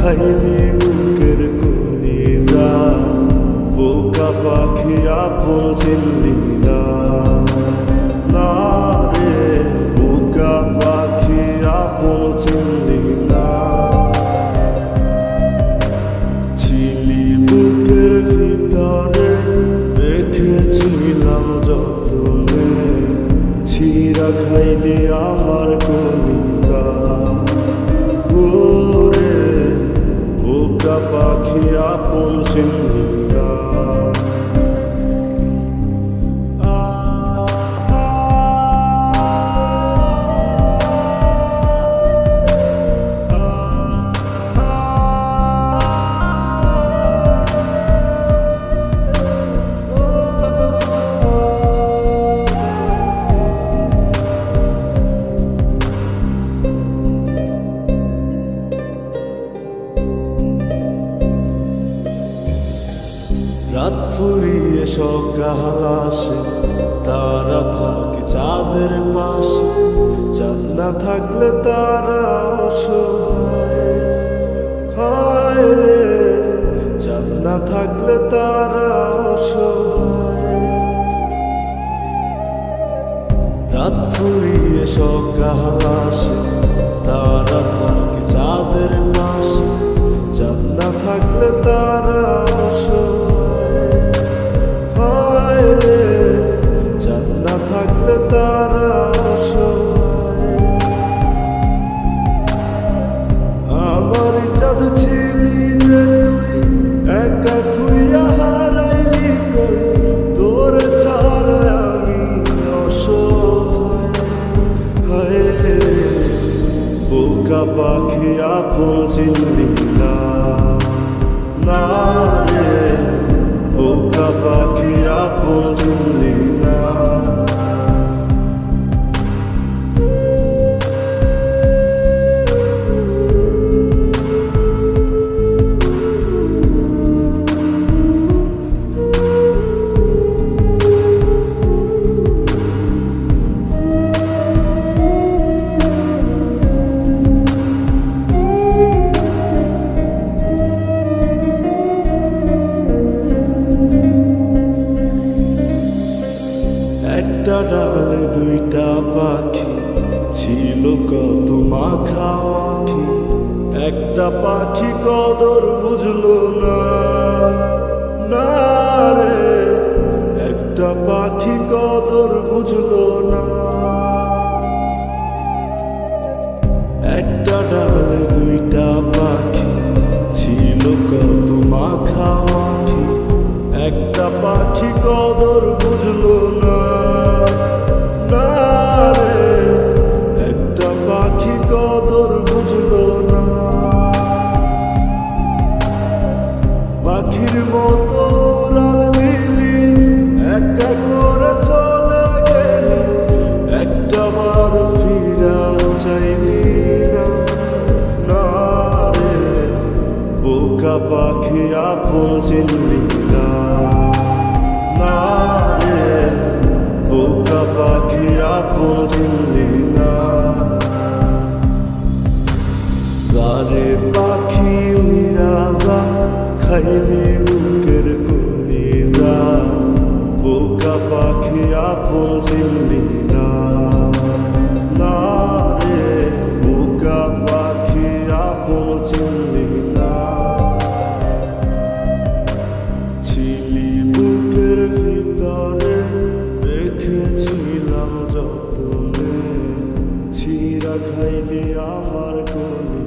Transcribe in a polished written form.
খাইলি বুকের কলিজা, বোকা পাখি আপন চিনলি না। না রে বোকা পাখি আপন চিনলি না। ছিলি বুকের ভিতরে রেখেছিলাম যতনে, ছিঁড়া খাইলি আমার কলিজা। ওরে বোকা পাখি আপন চিনলি না। রাত ফুরিয়ে সকাল আসে, তারা থাকে চাঁদের পাশে। চাঁদ না থাকলে তারা অসহায়, হায় রে চাঁদ না থাকলে তারা অসহায়। রাত ফুরিয়ে সকাল আসে, তারা থাকে চাঁদের পাশে। চাঁদ না থাকলে তারা অসহায়, চাঁদ না থাকলে তারা অসহায়। আমার চাঁদ ছিলি রে তুই, একা থুইয়া হারাইলি কই, তোর ছাড়া আমি অসহায়। বোকা পাখি আপন চিনলি না। না রে বোকা পাখি আপন চিনলি না। একটা ডালে দুইটা পাখি, ছিল কত মাখামাখি। একটা পাখি কদর বুঝলো না। না রে একটা পাখি কদর বুঝলো না। একটা ডালে দুইটা পাখি, ছিল কত মাখামাখি। একটা পাখি কদর বুঝলো না। না রে একটা পাখি কদর বুঝলো না। পাখির মতো উড়াল দিলি, একা করে চলে গেলি, একটা বার ফিরা চাইলি না। না রে বোকা পাখি আপন চিনলি না। না রে বোকা পাখি আপন চিনলি না। যারে পাখি উইরা যা, খাইলি বুকের কলিজা, বোকা পাখি আপন চিনলি না। না রে বোকা পাখি আপন চিনলি না। ছিলি বুকের ভিতরে রেখেছিলাম যতনে, ছিঁড়া খাইলি আমার কলিজা।